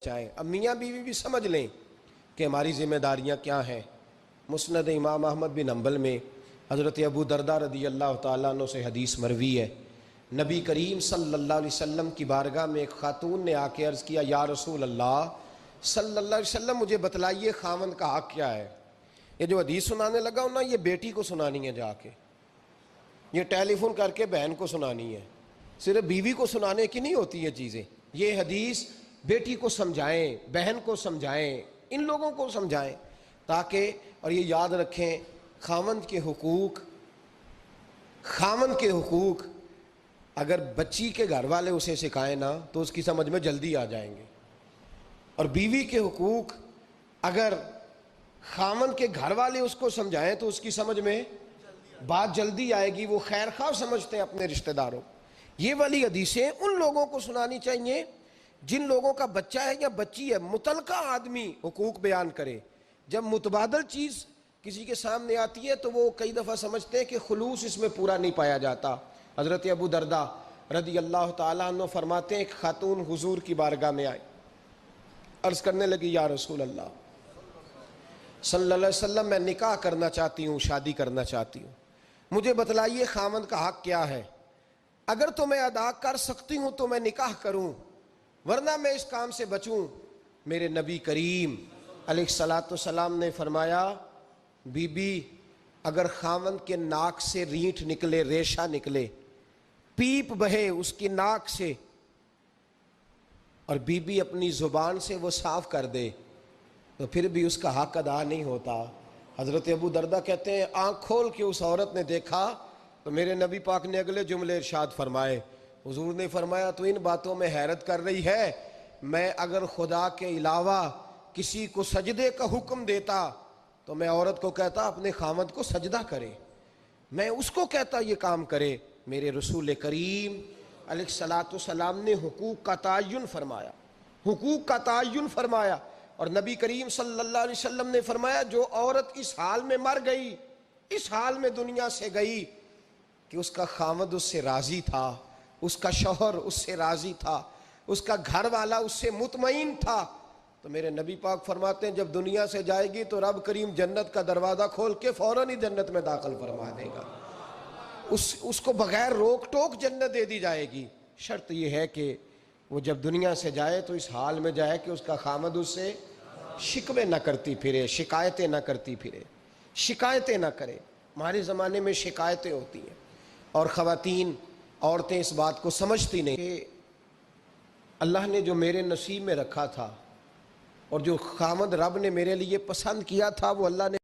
چاہیں۔ اب میاں بیوی بھی سمجھ لیں کہ ہماری ذمہ داریاں کیا ہیں۔ مسند امام احمد بن حنبل میں حضرت ابو درداء رضی اللہ تعالیٰ عنہ سے حدیث مروی ہے، نبی کریم صلی اللہ علیہ وسلم کی بارگاہ میں ایک خاتون نے آ کے عرض کیا، یا رسول اللہ صلی اللہ علیہ وسلم مجھے بتلائیے خاوند کا حق کیا ہے۔ یہ جو حدیث سنانے لگا ہوں نا، یہ بیٹی کو سنانی ہے، جا کے یہ ٹیلی فون کر کے بہن کو سنانی ہے، صرف بیوی کو سنانے کی نہیں ہوتی یہ چیزیں۔ یہ حدیث بیٹی کو سمجھائیں، بہن کو سمجھائیں، ان لوگوں کو سمجھائیں، تاکہ اور یہ یاد رکھیں خاوند کے حقوق اگر بچی کے گھر والے اسے سکھائیں نا تو اس کی سمجھ میں جلدی آ جائیں گے، اور بیوی کے حقوق اگر خاوند کے گھر والے اس کو سمجھائیں تو اس کی سمجھ میں بات جلدی آئے گی۔ وہ خیر خواہ سمجھتے ہیں اپنے رشتہ داروں۔ یہ والی حدیثیں ان لوگوں کو سنانی چاہیے جن لوگوں کا بچہ ہے یا بچی ہے، متعلقہ آدمی حقوق بیان کرے۔ جب متبادل چیز کسی کے سامنے آتی ہے تو وہ کئی دفعہ سمجھتے ہیں کہ خلوص اس میں پورا نہیں پایا جاتا۔ حضرت ابو درداء رضی اللہ تعالیٰ عنہ فرماتے ہیں، ایک خاتون حضور کی بارگاہ میں آئی، عرض کرنے لگی، یا رسول اللہ صلی اللہ علیہ وسلم میں نکاح کرنا چاہتی ہوں، شادی کرنا چاہتی ہوں، مجھے بتلائیے خاوند کا حق کیا ہے؟ اگر تو میں ادا کر سکتی ہوں تو میں نکاح کروں، ورنہ میں اس کام سے بچوں۔ میرے نبی کریم علیہ السلام نے فرمایا، بی بی اگر خاوند کے ناک سے رینٹ نکلے، ریشہ نکلے، پیپ بہے اس کی ناک سے، اور بی بی اپنی زبان سے وہ صاف کر دے، تو پھر بھی اس کا حق ادا نہیں ہوتا۔ حضرت ابو درداء کہتے ہیں، آنکھ کھول کے اس عورت نے دیکھا تو میرے نبی پاک نے اگلے جملے ارشاد فرمائے، حضور نے فرمایا، تو ان باتوں میں حیرت کر رہی ہے، میں اگر خدا کے علاوہ کسی کو سجدے کا حکم دیتا تو میں عورت کو کہتا اپنے خاوند کو سجدہ کرے، میں اس کو کہتا یہ کام کرے۔ میرے رسول کریم علیہ السلام نے حقوق کا تعین فرمایا، اور نبی کریم صلی اللہ علیہ وسلم نے فرمایا، جو عورت اس حال میں مر گئی، اس حال میں دنیا سے گئی کہ اس کا خاوند اس سے راضی تھا، اس کا شوہر اس سے راضی تھا، اس کا گھر والا اس سے مطمئن تھا، تو میرے نبی پاک فرماتے ہیں جب دنیا سے جائے گی تو رب کریم جنت کا دروازہ کھول کے فوراً ہی جنت میں داخل فرما دے گا، اس کو بغیر روک ٹوک جنت دے دی جائے گی۔ شرط یہ ہے کہ وہ جب دنیا سے جائے تو اس حال میں جائے کہ اس کا خاوند اس سے شکوے نہ کرتی پھرے، شکایتیں نہ کرتی پھرے، شکایتیں نہ کرے۔ ہمارے زمانے میں شکایتیں ہوتی ہیں، اور خواتین، عورتیں اس بات کو سمجھتی نہیں کہ اللہ نے جو میرے نصیب میں رکھا تھا اور جو خاوند رب نے میرے لیے پسند کیا تھا وہ اللہ نے